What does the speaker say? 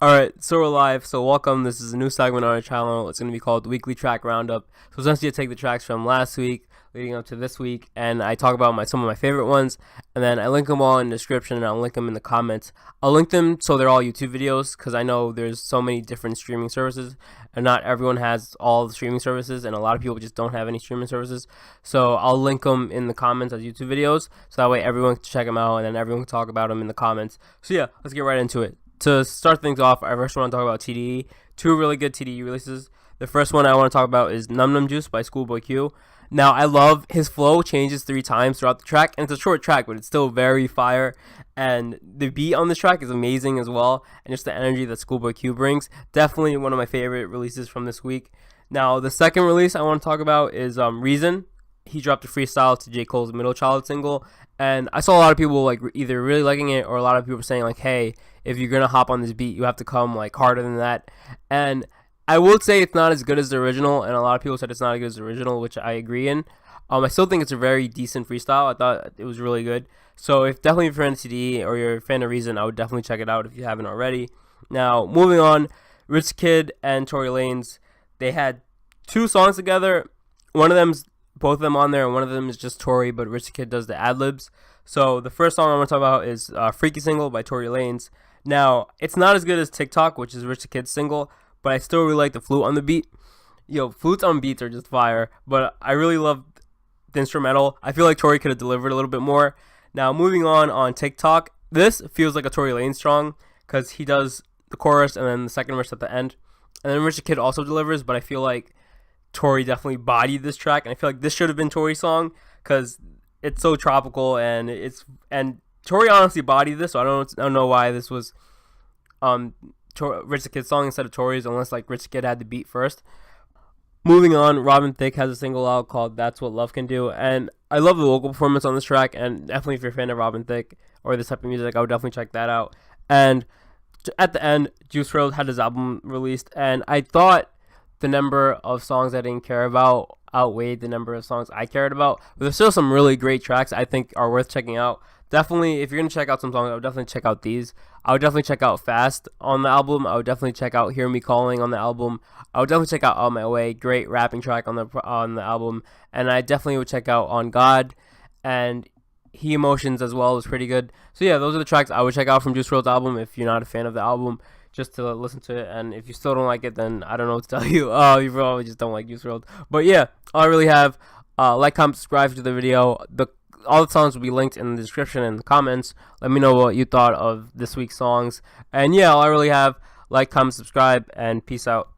Alright, so we're live. So welcome. This is a new segment on our channel. It's going to be called Weekly Track Roundup. So essentially I take the tracks from last week leading up to this week, and I talk about some of my favorite ones, and then I link them all in the description, and I'll link them in the comments. I'll link them so they're all YouTube videos, because I know there's so many different streaming services, and not everyone has all the streaming services, and a lot of people just don't have any streaming services. So I'll link them in the comments as YouTube videos, so that way everyone can check them out, and then everyone can talk about them in the comments. So yeah, let's get right into it. To start things off, I first want to talk about TDE. Two really good TDE releases. The first one I want to talk about is Num Num Juice by ScHoolboy Q. Now, I love his flow changes 3 times throughout the track, and it's a short track, but it's still very fire. And the beat on this track is amazing as well, and just the energy that ScHoolboy Q brings. Definitely one of my favorite releases from this week. Now, the second release I want to talk about is Reason. He dropped a freestyle to J. Cole's Middle Child single, and I saw a lot of people like either really liking it, or a lot of people saying like, hey, if you're gonna hop on this beat, you have to come like harder than that. And I will say it's not as good as the original, and a lot of people said it's not as good as the original, which I agree in. I still think it's a very decent freestyle. I thought it was really good. So if definitely if you're a fan of CD or you're a fan of Reason, I would definitely check it out if you haven't already. Now, moving on, Rich Kid and Tory Lanez, they had 2 songs together. One of them's both of them on there, and one of them is just Tory, but Rich Kid does the ad-libs. So the first song I want to talk about is Freaky Single by Tory Lanez. Now, it's not as good as TikTok, which is Rich Kid's single, but I still really like the flute on the beat. Yo, flutes on beats are just fire, but I really love the instrumental. I feel like Tory could have delivered a little bit more. Now, moving on TikTok, this feels like a Tory Lanez song, because he does the chorus and then the second verse at the end. And then Rich Kid also delivers, but I feel like Tory definitely bodied this track, and I feel like this should have been Tory's song, because it's so tropical, and Tory honestly bodied this, so I don't know why this was Rich the Kid's song instead of Tory's, unless like Rich the Kid had the beat first. Moving on, Robin Thicke has a single out called That's What Love Can Do, and I love the vocal performance on this track, and definitely if you're a fan of Robin Thicke or this type of music, I would definitely check that out. And at the end, Juice WRLD had his album released, and I thought the number of songs I didn't care about outweighed the number of songs I cared about, but there's still some really great tracks I think are worth checking out. Definitely, if you're going to check out some songs, I would definitely check out these. I would definitely check out Fast on the album. I would definitely check out Hear Me Calling on the album. I would definitely check out On My Way, great rapping track on the album. And I definitely would check out On God, and He Emotions as well was pretty good. So yeah, those are the tracks I would check out from Juice WRLD's album if you're not a fan of the album, just to listen to it. And if you still don't like it, then I don't know what to tell you. You probably just don't like Juice WRLD. But yeah, all I really have, like, comment, subscribe to the video. All the songs will be linked in the description and the comments. Let me know what you thought of this week's songs. And yeah, all I really have, like, comment, subscribe, and peace out.